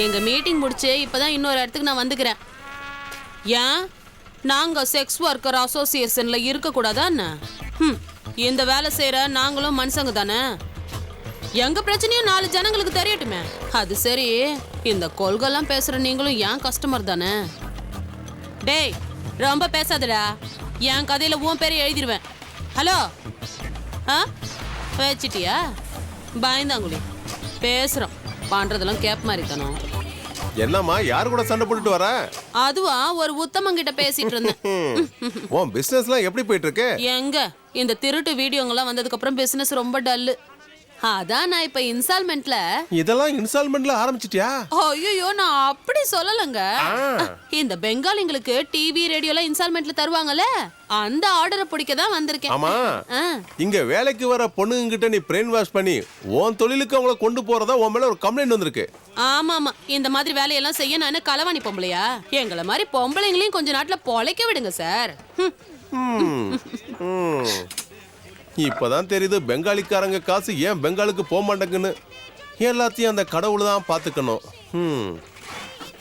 எங்க மீட்டிங் முடிச்சு இப்பதான் இன்னொரு இடத்துக்கு நான் வந்துக்கிறேன். ஏன் நாங்க செக்ஸ் ஒர்க்கர் அசோசியேஷன்ல இருக்க கூடாதா என்ன? இந்த வேலை செய்யற நாங்களும் மனுஷங்க தானே. எங்க பிரச்சனையும் 4 ஜனங்களுக்கு தெரியட்டுமே. அது சரி, இந்த கொள்கைலாம் பேசுற நீங்களும் ஏன் கஸ்டமர் தானே. டேய் ரொம்ப பேசாதடா, என் கதையில உன் பேரை எழுதிடுவேன். ஹலோ வச்சிட்டியா? பயந்தாங்குழி பேசுறோம், பண்றதெல்லாம் கேப் மாதிரி தானோ. என்னம்மா யாரு கூட சண்டை போட்டுட்டு வர? அதுவா ஒரு உத்தமங்கிட்ட பேசிட்டு இருந்தேன். உன் பிசினஸ்லாம் எப்படி போயிட்டு இருக்கு? எங்க இந்த திருட்டு வீடியோங்கெல்லாம் வந்ததுக்கு அப்புறம் பிசினஸ் ரொம்ப டல்லு. அதான் நான் இப்ப இன்ஸ்டால்மெண்ட்ல. இதெல்லாம் இன்ஸ்டால்மெண்ட்ல ஆரம்பிச்சிட்டியா? ஐயோ நான் அப்படி சொல்லலங்க. இந்த பெங்காலிங்களுக்கு டிவி ரேடியோல இன்ஸ்டால்மெண்ட்ல தருவாங்கல்ல, அந்த ஆர்டரை பிடிக்க தான் வந்திருக்கேன். ஆமா, இங்க வேலைக்கு வர பொண்ணுங்க கிட்ட நீ பிரெயின் வாஷ் பண்ணி உன் தொழிலுக்கு அவங்கள கொண்டு போறதா உன் மேல ஒரு கம்ப்ளைண்ட் வந்திருக்கு. ஆமா ஆமா, இந்த மாதிரி வேலையெல்லாம் செய்ய நான் என்ன களவாணி பொம்பளையா? எங்களை மாதிரி பொம்பளைங்களையும் கொஞ்ச நாட்டுல பொழைக்க விடுங்க சார். இப்பதான் தெரியுது பெங்காலிக்காரங்க காசு ஏன் பெங்காலுக்கு போக மாட்டேங்குன்னு. எல்லாத்தையும் அந்த கடவுள் தான் பாத்துக்கணும்.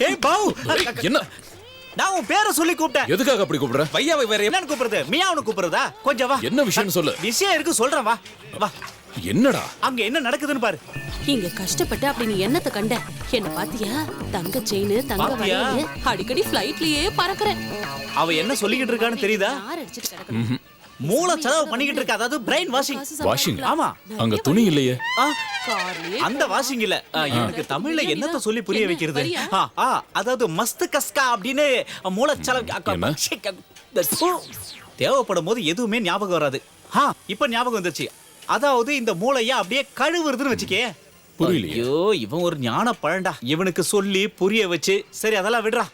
ஏய் பாவு, என்ன? நான் உன் பேரை சொல்லி கூப்பிட்டேன். எதுக்காக அப்படி கூப்பிடுற? பையாவை வேற என்னன்னு கூப்பிடுறது? மியாவுன்னு கூப்பிடுறதா? கொஞ்சம் வா. என்ன விஷயம் சொல்லு. விஷயம் இருக்கு சொல்றேன், வா வா. என்னடா அங்க என்ன நடக்குதுன்னு பாரு. இங்க கஷ்டப்பட்டு அப்படி நீ என்னத்தை கண்ட? என்ன பாத்தியா? தங்க செயின், தங்க வளையல், அடிக்கடி ஃளைட்லயே பறக்குறேன். அவ என்ன சொல்லிக்கிட்டு இருக்கான்னு தெரியுதா? மூளை செலவு பண்ணிக்கிட்டு இருக்கா, அதாவது பிரெயின் வாஷிங். வாஷிங்? ஆமா. அங்க துணி இல்லையே. அந்த வாஷிங் இல்ல. எனக்கு தமிழ்ல என்னத்த சொல்லி புரிய வைக்கிறது? அதாவது மஸ்து கஸ்கா அப்படின்னு மூளை செலவு. தேவைப்படும் போது எதுவுமே ஞாபகம் வராது. இப்ப ஞாபகம் வந்துருச்சு. அதாவது இந்த மூளைய அப்படியே கழுவுறதுன்னு வச்சுக்கே. புரியலையோ. இவன் ஒரு ஞான பழண்டா. இவனுக்கு சொல்லி புரிய வச்சு சரி அதெல்லாம் விடுறா.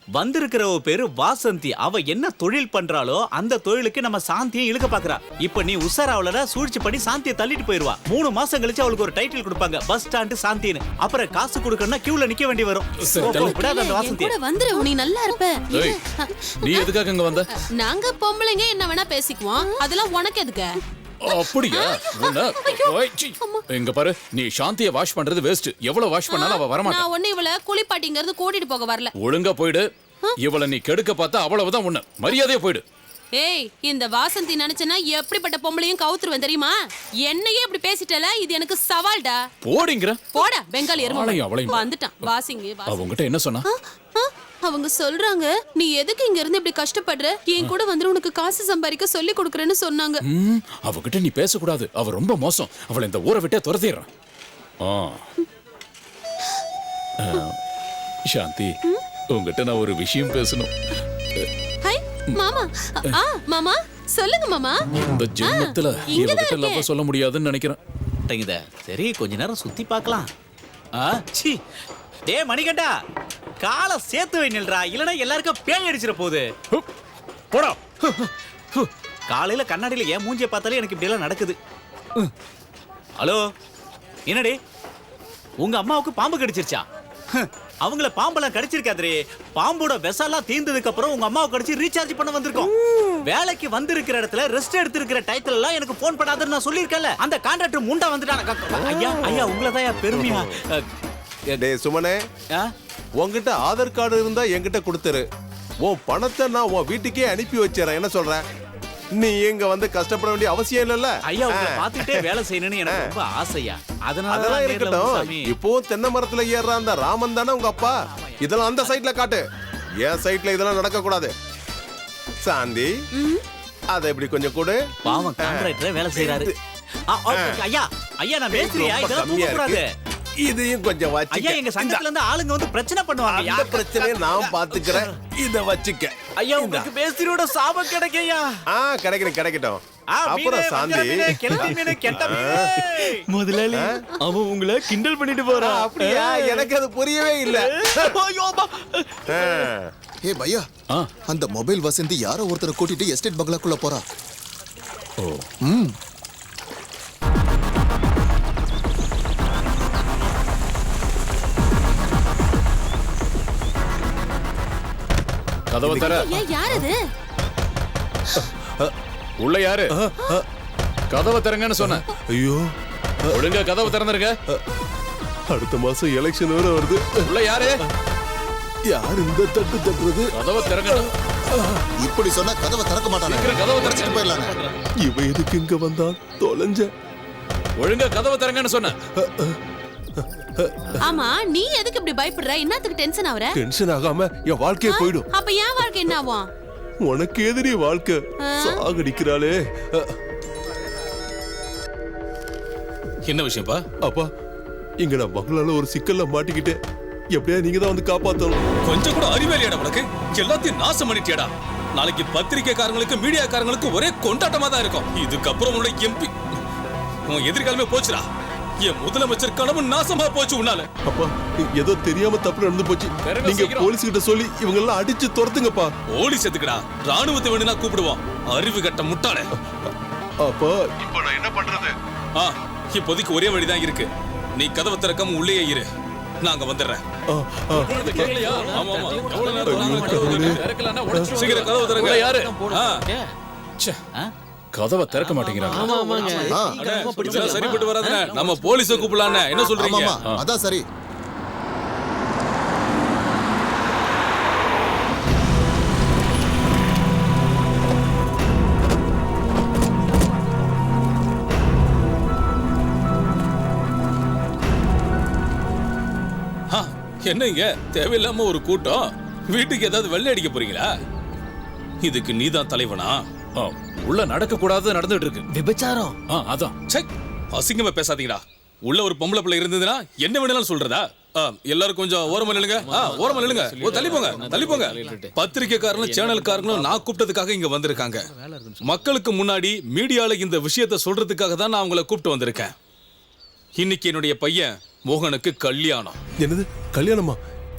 வந்திருக்கிறவ பேரு வாசந்தி. அவ என்ன தொழில் பண்றாளோ அந்த தொழிலுக்கு நம்ம சாந்தியை இழுக்க பாக்குறா. இப்ப நீ உஷாராவல சூழ்ச்சி பண்ணி சாந்தியை தள்ளிட்டு போயிருவா. 3 மாசம் கழிச்சு அவளுக்கு ஒரு டைட்டில் கொடுப்பாங்க, பஸ் ஸ்டாண்ட் சாந்தின்னு. அப்புறம் காசு கொடுக்கணும்னா கியூல நிக்க வேண்டி வரும். விடாத அந்த வாசந்தியை. வந்துரு, நீ நல்லா இருப்ப. நீ எதுக்காக இங்க வந்த? நாங்க பொம்பளைங்க என்ன வேணா பேசிக்குவோம், அதெல்லாம் உனக்கு எதுக்கு? அப்படியா? எங்க பாரு, நீ சாந்தியை வாஷ் பண்றது வேஸ்ட். எவ்வளவு வாஷ் பண்ணாலும் அவ வர மாட்டா. நான் ஒண்ணு இவள குளிப்பாட்டிங்கிறது கூட்டிட்டு போக வரல. ஒழுங்கா போயிடு. இவள நீ கெடுக்க பார்த்தா அவ்வளவுதான் உன்ன. மரியாதையா போயிடு. ஏய், இந்த வாசந்தி நினைச்சனா எப்படிப்பட்ட பொம்பளையும் கவுத்துருவேன் தெரியுமா? என்னையே இப்படி பேசிட்டல, இது எனக்கு சவால்டா. போடிங்கற. போடா பெங்காலி எருமை. வந்துட்டான் வாசிங்க. அவங்கிட்ட என்ன சொன்னா? அவங்க சொல்றாங்க, நீ எதுக்கு இங்க இருந்து இப்படி கஷ்டப்படுற, என் கூட வந்து உனக்கு காசு சம்பாதிக்க சொல்லி கொடுக்கறேன்னு சொன்னாங்க. அவகிட்ட நீ பேசக்கூடாது, அவ ரொம்ப மோசம். அவளை இந்த ஊரை விட்டே துரத்திடுறான். சாந்தி, உங்ககிட்ட நான் ஒரு விஷயம் பேசணும். ஹாய் மாமா. மாமா சொல்லுங்க மாமா. இந்த ஜென்மத்துல இவகிட்ட லவ் சொல்ல முடியாதுன்னு நினைக்கிறேன். சரி கொஞ்ச நேரம் சுத்தி பார்க்கலாம். டே மணிகண்டா, காலை சேர்த்து வை நில்றா, இல்லனா எல்லாருக்கும் பேய் அடிச்சிர போகுது. போடா. காலையில கண்ணாடியில ஏன் மூஞ்சிய பார்த்தாலே எனக்கு இப்படி எல்லாம் நடக்குது. ஹலோ, என்னடி உங்க அம்மாவுக்கு பாம்பு கடிச்சிருச்சா? அவங்கள பாம்பெல்லாம் கடிச்சிருக்காதே. பாம்போட விஷெல்லாம் தீர்ந்ததுக்கு அப்புறம் உங்க அம்மாவை கடிச்சு ரீசார்ஜ் பண்ண வந்திருக்கோம். வேலைக்கு வந்திருக்கிற இடத்துல ரெஸ்ட் எடுத்திருக்கிற டைட்டில் எல்லாம் எனக்கு போன் பண்ணாதன்னு நான் சொல்லியிருக்கேன்ல. அந்த கான்ட்ராக்டர் முண்டா வந்துட்டான். ஐயா ஐயா, உங்களதான் பெருமையா. டேய் சுமனே, உன்கிட்ட ஆதார் கார்டு இருந்தா என்கிட்ட கொடுத்துரு. உன் பணத்தை நான் உன் வீட்டுக்கே அனுப்பி வச்சிடறேன். என்ன சொல்ற? நீ இங்க வந்து கஷ்டப்பட வேண்டிய அவசியம் இல்லல்ல. ஐயா, உங்களை பார்த்துட்டே வேலை செய்யணும்னு எனக்கு ரொம்ப ஆசையா. அதெல்லாம் இருக்கட்டும். இப்போ தென்னை மரத்துல ஏறுற அந்த ராமன் தானே உங்க அப்பா? இதெல்லாம் அந்த சைட்ல காட்டு. என் சைட்ல இதெல்லாம் நடக்க கூடாது. சாந்தி, அதை எப்படி கொஞ்சம் கொடு. பாவம் கான்ட்ராக்டரே வேலை செய்யறாரு. ஐயா ஐயா, நான் பேசுறியா? இதெல்லாம் தூக்க கூடாது. இதையும் கொஞ்சம் வச்சுக்க. ஐயா, எங்க சங்கத்துல இருந்து ஆளுங்க வந்து பிரச்சனை பண்ணுவாங்க. அந்த பிரச்சனையை நான் பாத்துக்கிறேன். இத வச்சுக்க. ஐயா, உங்களுக்கு பேசுறியோட சாபம் கிடைக்கையா? கிடைக்கட்டும். அப்புறம் சாந்தி, முதலாளி அவன் உங்களை கிண்டல் பண்ணிட்டு போறான். அப்படியா? எனக்கு அது புரியவே இல்ல. ஏ பையா, அந்த மொபைல் வசந்தி யாரோ ஒருத்தரை கூட்டிட்டு எஸ்டேட் பங்களாக்குள்ள போறா. கதவை தர. யார் அது? உள்ள யாரு? கதவை திறங்கன்னு சொன்ன. ஐயோ, ஒழுங்கா கதவை திறந்துருங்க. அடுத்த மாசம் எலெக்ஷன் வேற வருது. உள்ள யாரு? யார் இந்த தட்டு தட்டுறது? கதவை திறக்கணும். இப்படி சொன்னா கதவை திறக்க மாட்டானே. சீக்கிரம் கதவை திறச்சிட்டு போயிடலானே. இவன் எதுக்கு இங்க வந்தான்? தொலைஞ்ச. ஒழுங்கா கதவை திறங்கன்னு சொன்ன. ஆமா நீ எதுக்கு இப்படி பயப்படுற? என்னத்துக்கு டென்ஷன் ஆவற? டென்ஷன் ஆகாம என் வாழ்க்கையே போயிடும். அப்ப என் வாழ்க்கை என்ன ஆகும்? உனக்கு எதிரி வாழ்க்கை சாகடிக்கிறாளே. என்ன விஷயம்ப்பா? அப்பா இங்க நான் பங்களால ஒரு சிக்கல்ல மாட்டிக்கிட்டேன். எப்படியா நீங்க தான் வந்து காப்பாத்தணும். கொஞ்சம் கூட அறிவேலையாடா உனக்கு? எல்லாத்தையும் நாசம் பண்ணிட்டியாடா. நாளைக்கு பத்திரிக்கைக்காரங்களுக்கு மீடியாக்காரங்களுக்கு ஒரே கொண்டாட்டமா தான் இருக்கும். இதுக்கப்புறம் உன்னோட எம்பி உன் எதிர்காலமே போச்சுடா. என் முதலமைச்சர் கனவு நாசமா போச்சு உன்னால. அப்பா ஏதோ தெரியாம தப்பு நடந்து போச்சு. நீங்க போலீஸ் கிட்ட சொல்லி இவங்க எல்லாம் அடிச்சு துரத்துங்கப்பா. போலீஸ் எதுக்குடா? ராணுவத்தை வேணும்னா கூப்பிடுவோம். அறிவு கட்ட முட்டாளே. அப்பா இப்ப நான் என்ன பண்றது? இப்போதைக்கு ஒரே வழிதான் இருக்கு. நீ கதவை திறக்காம உள்ளே இரு. நாங்க வந்துடுறேன். ஆமா ஆமா. எவ்வளவு நேரம்? சீக்கிரம் கதவை திறங்க. யாரு? ச்சே, ஆ? கதவை திறக்க மாட்டேங்கிறாங்க. இதெல்லாம் சரிப்பட்டு வராதுண்ணே. நம்ம போலீஸை கூப்பிடலாண்ணே. என்ன சொல்றீங்க? ஆமாமா, அதான் சரி. என்னங்க தேவையில்லாம ஒரு கூட்டம்? வீட்டுக்கு ஏதாவது வெள்ளை அடிக்க போறீங்களா? இதுக்கு நீதான் தலைவனா? உள்ள நடக்க கூடாது நடந்துட்டு இருக்கு. விபச்சாரம். அதான். சே, அசிங்கமா பேசாதீங்கடா. உள்ள ஒரு பொம்பளை பிள்ளை இருந்ததுன்னா என்ன வேணாலும் சொல்றதா? எல்லாரும் கொஞ்சம் ஓரமா நில்லுங்க. ஓரமா நில்லுங்க. தள்ளி போங்க, தள்ளி போங்க. பத்திரிக்கைக்காரங்களும் சேனல்காரங்களும் நான் கூப்பிட்டதுக்காக இங்க வந்திருக்காங்க. மக்களுக்கு முன்னாடி மீடியால இந்த விஷயத்த சொல்றதுக்காக தான் நான் உங்களை கூப்பிட்டு வந்திருக்கேன். இன்னைக்கு என்னுடைய பையன் மோகனுக்கு கல்யாணம். என்னது கல்யாணமா?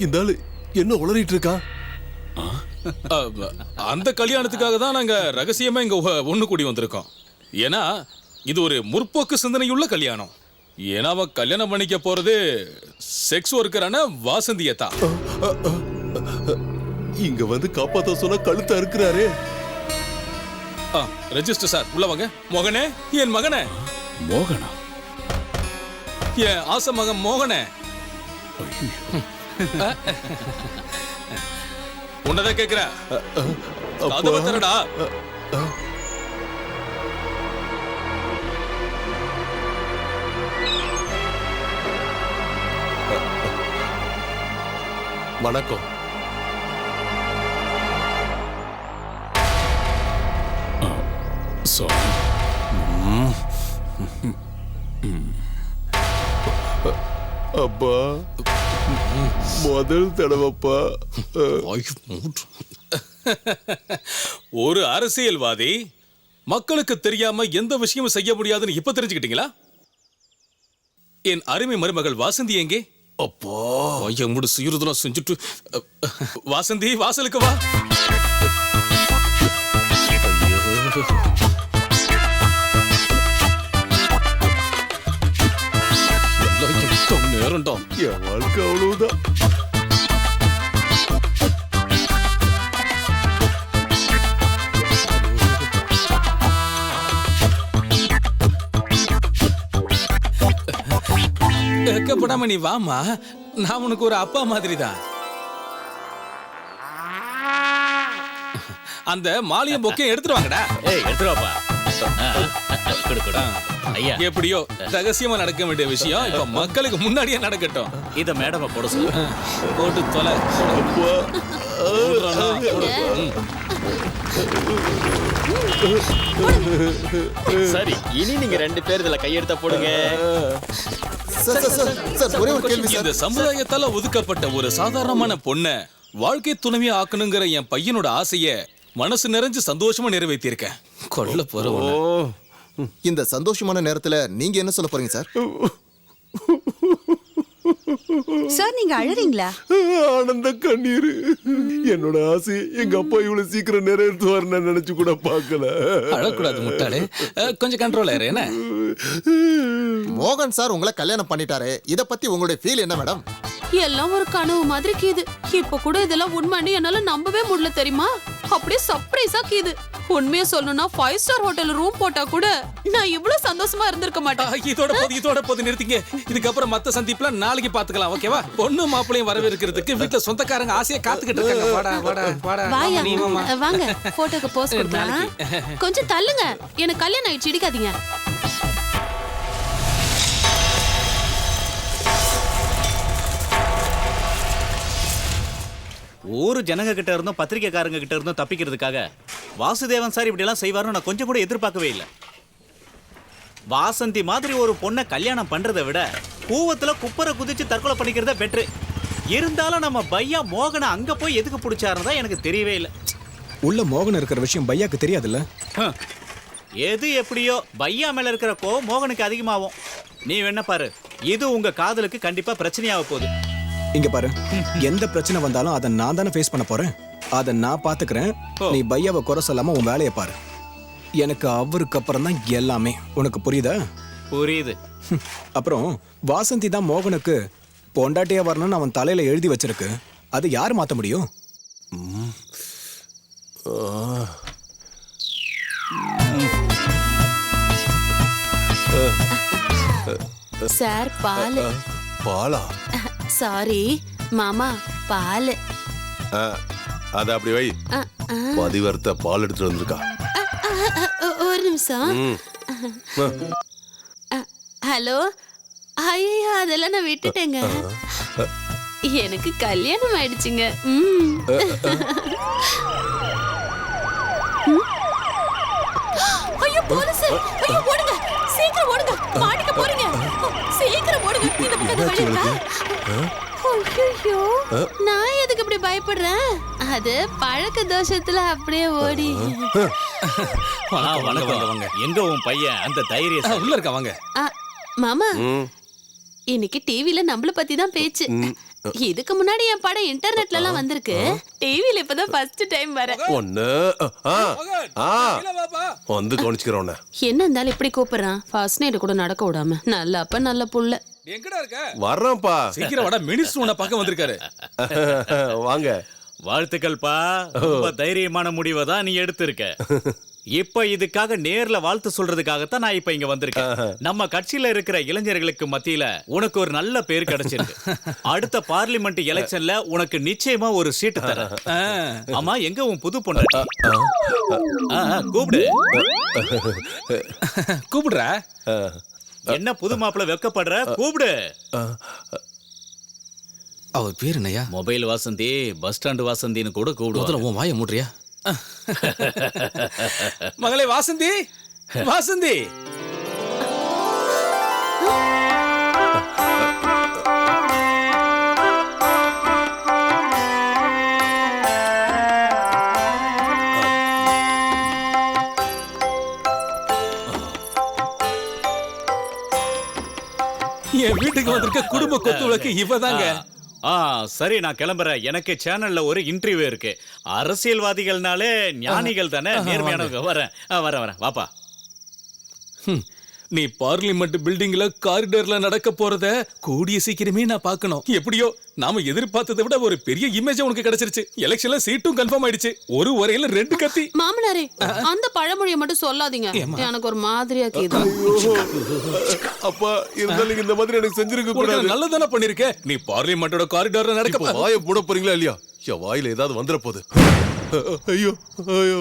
இந்த ஆளு என்ன உளறிட்டு இருக்கா? அந்த கல்யாணத்துக்காக தான் நாங்க ரகசியமா இங்க ஒண்ணு கூடி வந்திருக்கோம். ஏன்னா இது ஒரு முற்போக்கு சிந்தனையுள்ள கல்யாணம். ஏன்னா அவன் கல்யாணம் பண்ணிக்க போறது செக்ஸ் ஒர்க்கரான வாசந்தியை தான். இங்க வந்து காப்பாத்த சொன்னா கழுத்தா இருக்கிறாரே. ரெஜிஸ்டர் சார் உள்ள வாங்க. மோகனே, என் மகனே. மோகனா? என் ஆசை மகன் மோகனே. உன்னதான் கேக்குற. கதவை திறடா. வணக்கம். அப்பா முதல் தடவைப்பா. ஒரு அரசியல்வாதி மக்களுக்கு தெரியாம எந்த விஷயமும் செய்ய முடியாதுன்னு இப்ப தெரிஞ்சுக்கிட்டீங்களா? என் அருமை மருமகள் வாசந்தி எங்கே? அப்பா என் முடி சுயறுதலாம் செஞ்சுட்டு. வாசந்தி வாசலுக்கு வா. நேரம்டா. என் வாழ்க்கை அவ்வளவுதான். வெக்கப்படாம நீ வாமா. நான் உனக்கு ஒரு அப்பா மாதிரி தான். அந்த மாலியம் பொக்கையும் எடுத்துட்டு வாங்கடா. ஏய், எடுத்துட்டு வாப்பா. கொடு, கொடு. ஐயா, எப்படியோ ரகசியமா நடக்க வேண்டிய விஷயம் இப்ப மக்களுக்கு முன்னாடியே நடக்கட்டும். இத மேடமா போட சொல்லு. போட்டு தொலை. சரி, இனி நீங்க 2 பேர் இதுல கையெடுத்த போடுங்க. சார் ஒரே ஒரு கேள்வி சார். இந்த சமுதாயத்தால ஒதுக்கப்பட்ட ஒரு சாதாரணமான பொண்ண வாழ்க்கை துணைவியா ஆக்கணுங்கிற என் பையனோட ஆசைய மனசு நிறைஞ்சு சந்தோஷமா நிறைவேற்றியிருக்கேன். கொல்ல போறவன. இந்த சந்தோஷமான நேரத்துல நீங்க என்ன சொல்ல போறீங்க சார்? சார் நீங்க அழறீங்களா? ஆனந்த கண்ணீர். என்னோட ஆசை எங்க அப்பா இவ்வளவு சீக்கிரம் நிறைவேற்றுவார் நான் நினைச்சு கூட பார்க்கல. அழக்கூடாது முட்டாளே. கொஞ்சம் கண்ட்ரோல் ஆயிரு. என்ன மோகன் சார் உங்களை கல்யாணம் பண்ணிட்டாரு. இத பத்தி உங்களுடைய ஃபீல் என்ன மேடம்? எல்லாம் ஒரு கனவு மாதிரி கீது. இப்ப கூட இதெல்லாம் உண்மைன்னு என்னால நம்பவே முடியல தெரியுமா? அப்படியே சர்ப்ரைஸா கீது. உண்மையா சொல்லணும்னா 5 ஸ்டார் ஹோட்டல்ல ரூம் போட்டா கூட நான் இவ்வளவு சந்தோஷமா இருந்திருக்க மாட்டேன். இதோட போது நிறுத்திங்க. இதுக்கப்புறம் மத்த சந்திப்புல நாளைக்கு பாத்துக்கலாம், ஓகேவா? பொண்ணு மாப்பிளையும் வரவேற்கிறதுக்கு வீட்டுல சொந்தக்காரங்க ஆசையா காத்துக்கிட்டு இருக்காங்க. வாடா வாடா வாடா. வாயா நீ வாம்மா. வாங்க போட்டோக்கு போஸ்ட் கொடுக்கலாம். கொஞ்சம் தள்ளுங்க, எனக்கு கல்யாணம் ஆயிடுச்சு, இடிக்காதீங்க. ஊரு ஜனங்க கிட்ட இருந்தும் பத்திரிக்கைக்காரங்க கிட்ட இருந்தும் தப்பிக்கிறதுக்காக வாசுதேவன் சார் இப்படி எல்லாம் செய்வாருன்னு நான் கொஞ்சம் கூட எதிர்பார்க்கவே இல்லை. வாசந்தி மாதிரி ஒரு பொண்ணை கல்யாணம் பண்றதை விட கூவத்துல குப்பரை குதிச்சு தற்கொலை பண்ணிக்கிறத பெட்ரு. இருந்தாலும் நம்ம பையா மோகனை அங்க போய் எதுக்கு பிடிச்சாருன்னு எனக்கு தெரியவே இல்லை. உள்ள மோகன் இருக்கிற விஷயம் பையாக்கு தெரியாதுல்ல? எது எப்படியோ பையா மேல இருக்கிற கோவம் மோகனுக்கு அதிகமாகும். நீ வேணா பாரு, இது உங்க காதலுக்கு கண்டிப்பா பிரச்சனையாக போகுது. இங்க பாரு, எந்த பிரச்சனை வந்தாலும் அதை நான் தானே ஃபேஸ் பண்ண போறேன். அதை நான் பாத்துக்கிறேன். நீ பையாவை குறை சொல்லாம உன் வேலையை பாரு. எனக்கு அவருக்கு அப்புறம் தான் எல்லாமே. உனக்கு புரியுதா? புரியுது. அப்புறம் வாசந்தி தான் மோகனுக்கு பொண்டாட்டியா வரணும்னு அவன் தலையில எழுதி வச்சிருக்கு. அது யார் மாத்த முடியும்? சார் பால். பாலா? சாரி மாமா, பால். அத அப்படி வை. பதிவர்த்த பால் எடுத்துட்டு வந்திருக்கா. ஒரு நிமிஷம். ஹலோ. ஐயோ, அதெல்லாம் நான் விட்டுட்டேங்க. எனக்கு கல்யாணம் ஆயிடுச்சுங்க. ஐயோ போலீஸ்! ஐயோ ஓடுங்க, சீக்கிரம் ஓடுங்க, மாட்டிக்க போறீங்க. சீக்கிரம் ஓடுங்க. இந்த பக்கம் வழியா. ஐயோ, நான் எதுக்கு இப்படி பயப்படுறேன்? அது பழக்க தோஷத்துல அப்படியே ஓடி. வணக்கம். எங்க உன் பையன் அந்த தைரியம்? உள்ள இருக்கா, வாங்க. மாமா, இன்னைக்கு டிவில நம்மள பத்தி தான் பேச்சு. இதுக்கு முன்னாடி என் படம் இன்டர்நெட்ல எல்லாம் வந்திருக்கு. டிவில இப்பதான் ஃபர்ஸ்ட் டைம் வரேன். ஒண்ணு வந்து கவனிச்சுக்கிறோம். என்ன இருந்தாலும் இப்படி கூப்பிடுறான். ஃபர்ஸ்ட் நைட் கூட நடக்க விடாம. நல்ல அப்ப நல்ல புள்ள. எங்கடா இருக்க? வர்றேன்ப்பா. சீக்கிரம் வாடா, மினிஸ்டர் உன்னை பார்க்க வந்திருக்காரு. வாங்க. வாழ்த்துக்கள்ப்பா. ரொம்ப தைரியமான முடிவை தான் நீ எடுத்திருக்க. இப்ப இதுக்காக நேர்ல வாழ்த்து சொல்றதுக்காகத்தான் நான் இப்ப இங்க வந்திருக்கேன். நம்ம கட்சியில இருக்கிற இளைஞர்களுக்கு மத்தியில உனக்கு ஒரு நல்ல பேர் கிடைச்சிருக்கு. அடுத்த பார்லிமெண்ட் எலெக்ஷன்ல உனக்கு நிச்சயமா ஒரு சீட்டு தரேன். ஆமா, எங்க உன் புது பொண்ணு? கூப்பிடு. கூப்பிடுற? என்ன புது மாப்பிள்ள வெக்கப்படுற? கூப்பிடு. அவர் பேர் என்னையா? மொபைல் வாசந்தி, பஸ் ஸ்டாண்ட் வாசந்தின்னு கூட கூப்பிடுவாங்க. முதல்ல உன் வாயை மூடுறியா? மகளே வாசந்தி, வாசந்தி. என் வீட்டுக்கு வந்திருக்க குடும்ப கொத்து விளக்கு இவதாங்க. சரி, நான் கிளம்புறேன். எனக்கு சேனல்ல ஒரு இன்டர்வியூ இருக்கு. அரசியல்வாதிகள்னாலே ஞானிகள் தானே, நேர்மையானவங்க. வரேன் வரேன். வாப்பா. நீ பார்லிமெண்ட் பில்டிங்ல காரிடர்ல நடக்க போறத கூடிய சீக்கிரமே நான் பார்க்கணும். எப்படியோ நாம எதிர்பார்த்ததை விட ஒரு பெரிய இமேஜ் உனக்கு கிடைச்சிருச்சு. எலெக்ஷன்ல சீட்டும் கன்ஃபார்ம் ஆயிடுச்சு. ஒரு ஒரேல 2 கத்தி. மாமனாரே, அந்த பழமொழியை மட்டும் சொல்லாதீங்க. எனக்கு ஒரு மாதிரியா கேக்குது. அப்பா, இருந்தாலும் இந்த மாதிரி எனக்கு செஞ்சிருக்க கூடாது. நல்லதானே பண்ணிருக்க. நீ பார்லிமெண்டோட காரிடார்ல நடக்க வாயை போட போறீங்களா இல்லையா? வாயில ஏதாவது வந்துட போகுது. ஐயோ ஐயோ.